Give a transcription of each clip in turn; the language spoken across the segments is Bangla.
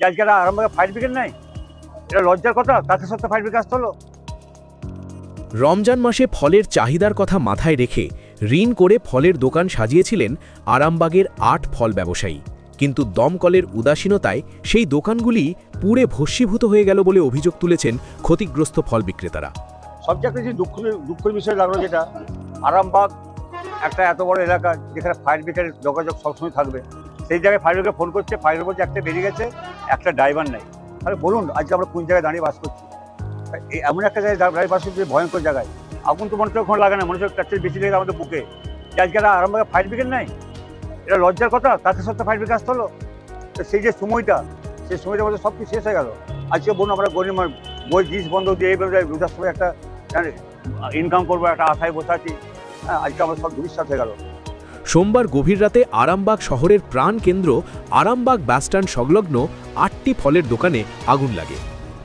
যে আজকে আরামবাগে ফায়ার ব্রিগেড নাই? এটা লজ্জার কথা। তাকে সত্ত্বে ফায়ার ব্রিগেড আসতে হলো। রমজান মাসে ফলের চাহিদার কথা মাথায় রেখে ঋণ করে ফলের দোকান সাজিয়েছিলেন আরামবাগের ৮ ফল ব্যবসায়ী। কিন্তু দমকলের উদাসীনতায় সেই দোকানগুলি পুড়ে ভস্মীভূত হয়ে গেল বলে অভিযোগ তুলেছেন ক্ষতিগ্রস্ত ফল বিক্রেতারা। সবচেয়ে একটা যে দুঃখের বিষয় লাগলো যেটা, আরামবাগ একটা এত বড় এলাকা যেখানে ফায়ার ব্রিগেডের যোগাযোগ সবসময় থাকবে, সেই জায়গায় ফায়ার ব্রিগেড ফোন করছে, ফায়ার বলছে একটা বেরিয়ে গেছে, একটা ড্রাইভার নাই। তাহলে বলুন আজকে আমরা কোন জায়গায় দাঁড়িয়ে বাস করছি? এমন একটা জায়গায় দাঁড়িয়ে বাস করছি ভয়ঙ্কর জায়গায়। আগুন তো মানুষের ওখানে লাগে না, মানুষের কাছে বেশি লেগে আমাদের বুকে। যে আজকে আরামবাগে ফায়ার ব্রিগেড নাই? এটা লজ্জার কথা। তাকে সত্ত্বে ফায়ার ব্রিগেড আসতে হলো। সেই যে সময়টা, সেই সময়টার মধ্যে সব কিছু শেষ হয়ে গেল। আজকে বলুন আমরা গরিব বই জিনিস বন্ধ দিয়ে এইভাবে রোজার সময় একটা ইনকাম করবো, একটা আশায় বসে আছি। হ্যাঁ, আজকে আমরা সব ভবিষ্যৎ হয়ে গেল। সোমবার গভীর রাতে আরামবাগ শহরের প্রাণকেন্দ্র আরামবাগ বাসস্ট্যান্ড সংলগ্ন ৮টি ফলের দোকানে আগুন লাগে।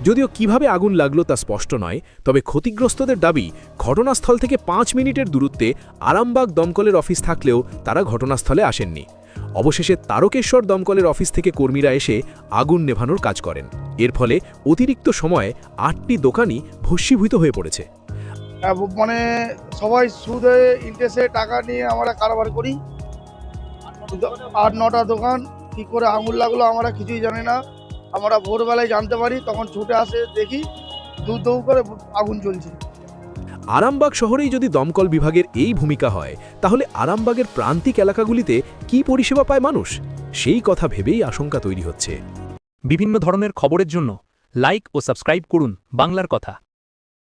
যদিও কিভাবে আগুন লাগলো তা স্পষ্ট নয়, তবে ক্ষতিগ্রস্তদের দাবি ঘটনাস্থল থেকে ৫ মিনিটের দূরত্বে আরামবাগ দমকলের অফিস থাকলেও তারা ঘটনাস্থলে আসেননি। অবশেষে তারকেশ্বর দমকলের অফিস থেকে কর্মীরা এসে আগুন নেভানোর কাজ করেন। এর ফলে অতিরিক্ত সময়ে ৮টি দোকানই ভস্মীভূত হয়ে পড়েছে। মানে সবাই সুদে ইন্টারেস্টে টাকা নিয়ে আমরা কারবার করি। ৮-৯টা দোকান কি করে আঙুল লাগলো আমরা কিছুই জানি না। আমরা ভোরবেলায় জানতে পারি, তখন ছুটে আসে দেখি দৌ করে আগুন জ্বলছে। আরামবাগ শহরেই যদি দমকল বিভাগের এই ভূমিকা হয়, তাহলে আরামবাগের প্রান্তিক এলাকাগুলিতে কি পরিষেবা পায় মানুষ? সেই কথা ভেবেই আশঙ্কা তৈরি হচ্ছে। বিভিন্ন ধরনের খবরের জন্য লাইক ও সাবস্ক্রাইব করুন বাংলার কথা।